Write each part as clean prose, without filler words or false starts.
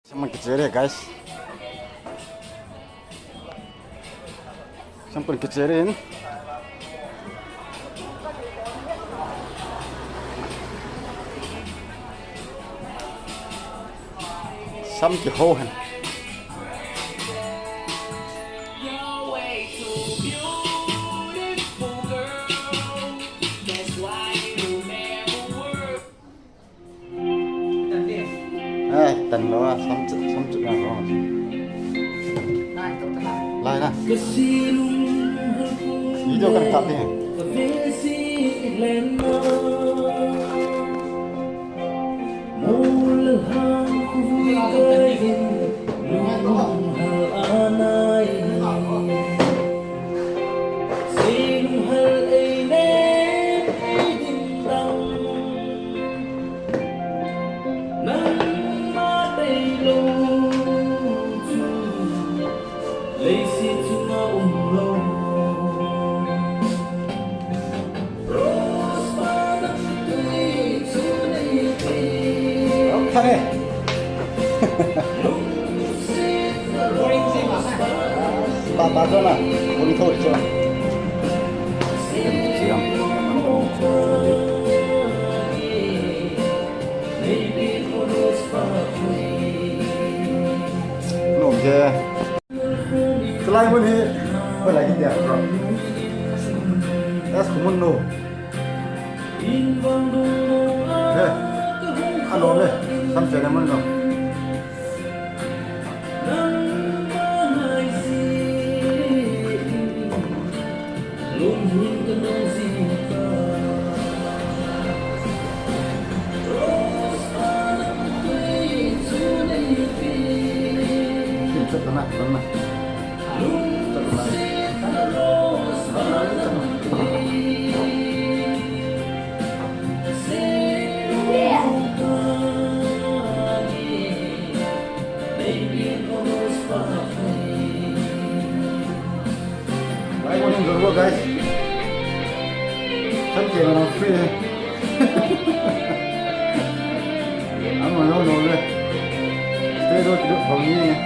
Sampai kecil ya guys. Sampai kecilin. Sampai hohan. Tầng đó xăm chữ là có lại nè ý cho cần cắt đi Ba là uống thôi chưa? Nôm chưa? Selain ini, apa lagi dia? Es kumun no. Alo deh, sampai mana no? Tenang. Baik, morning dulu guys. Kan jangan free. Amo no deh. Pero tidak bangunnya.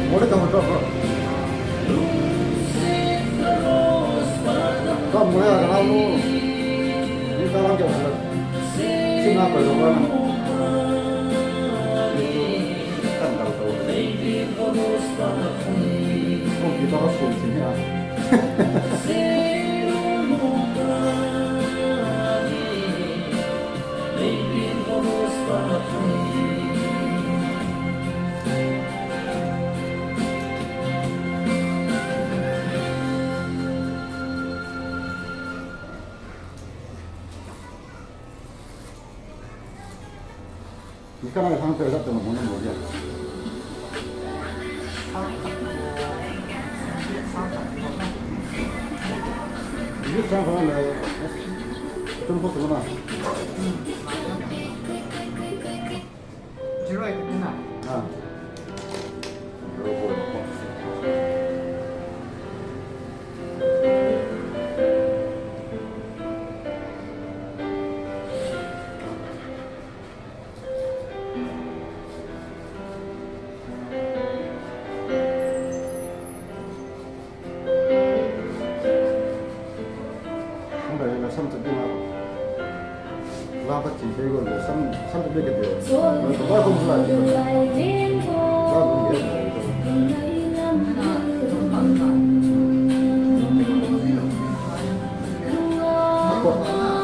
Boleh kamu coba. Kamu mulai ada kamu. Ini kalau jauh, sini apa yang mana? Kan tahu. Oh kita harus sini ya. 이까마의 상태를 갖다 보는 거지. 이게 참 그러네. 좀 보구나. 들어와 있구나. 아. Lava chỉ thấy còn là xăm biết cái điều, nó không phải là không biết.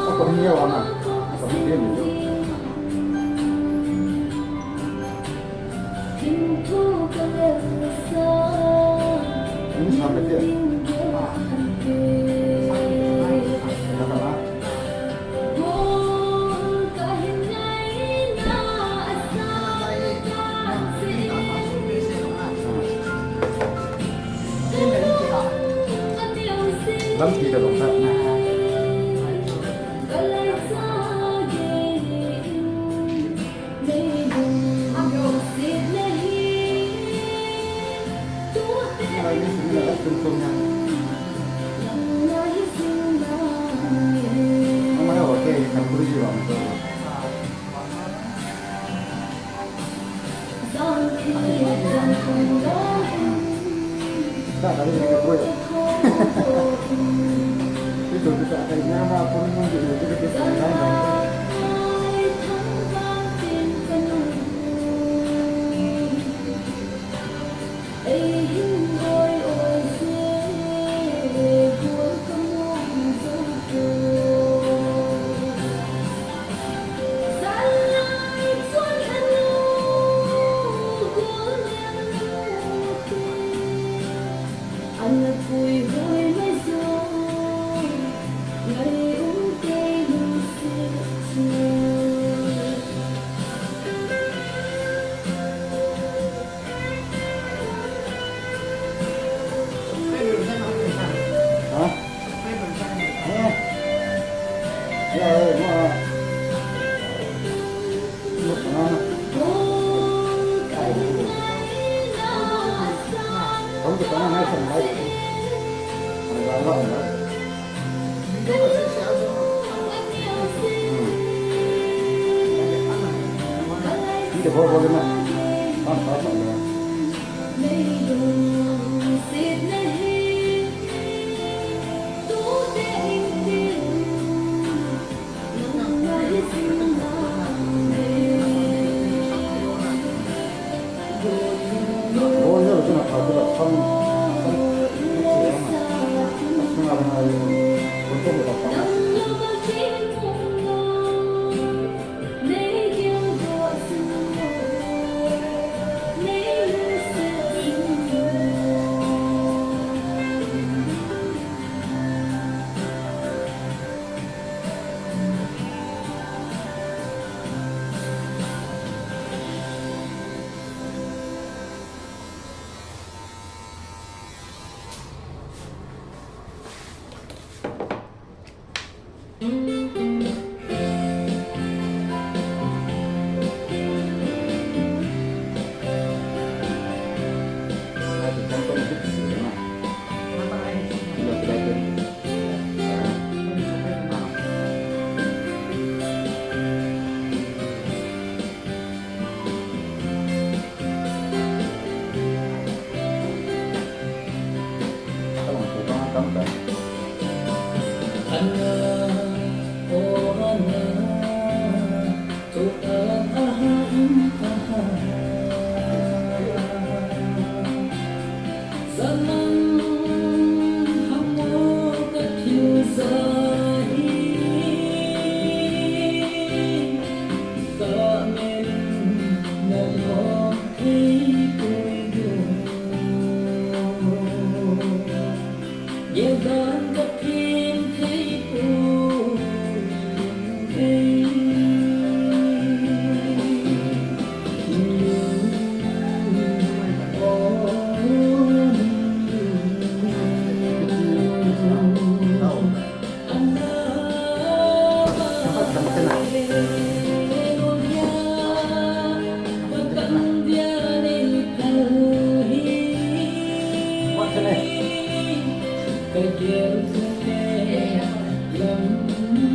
Aku nhiều lắm à, aku biết nhiều. ini sampai dia. Katakanlah. Lắm thì là đồng phạm này. Ini sebenarnya bentuknya. Namanya oke, kan perlu juga. Tak kali ini perlu ya. Itu kita kayaknya apa pun mau jadi kita lain. Không được có hai phần đấy. Ini dia bawa mana? Apa ya? Hãy subscribe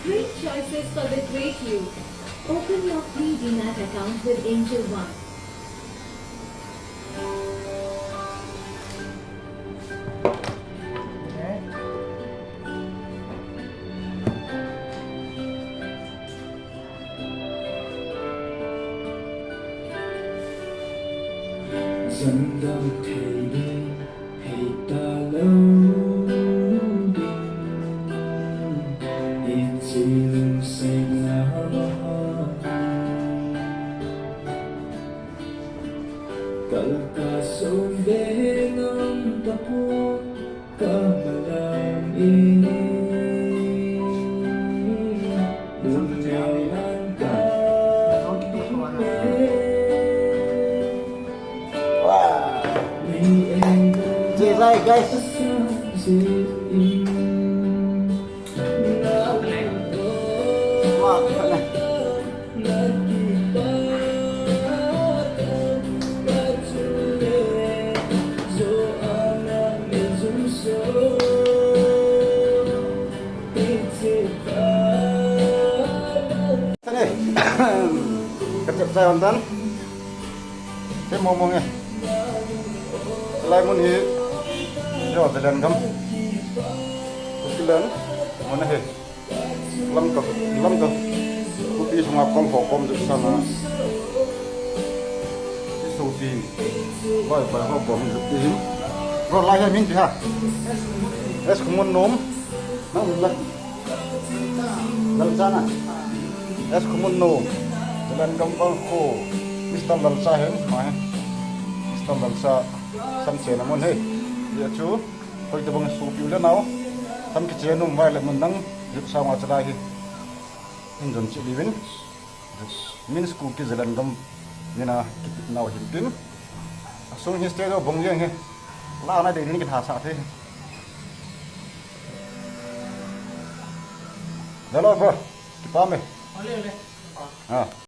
Great choices for the great you. Open your free DMAT account with Angel One. Dẫn đâu thầy đi hay ta lâu đêm ít chỉ lưng say ngã Kalka sông bên ông ta po kamalang ini Dunia langkah Chia tay guys. Wah, keren. Kecep saya nonton. Saya mau ngomongnya. Selain ini, jauh jalan kamu. Kecilan, mana he? Lam ke. Putih sama kom di sana. Di Sufi, baik kom di sini. Rot lagi min pihak. Es kemun nom, nah udah. Lalsana. Es kumunno. Jalan gampang ko. Mr. Lalsa hen, mah. Mr. Lalsa samse namun he. Dia cu, koi tu bang supi ulah nau. Tam kecenu mai le menang juk sama cerai. Injon cilibin. Min school ki jalan gam nina kipit nau himpin. Asung histe do bongjeng he. La na de ni kita sa the. Halo bro, kita pamit. Oleh. Ah.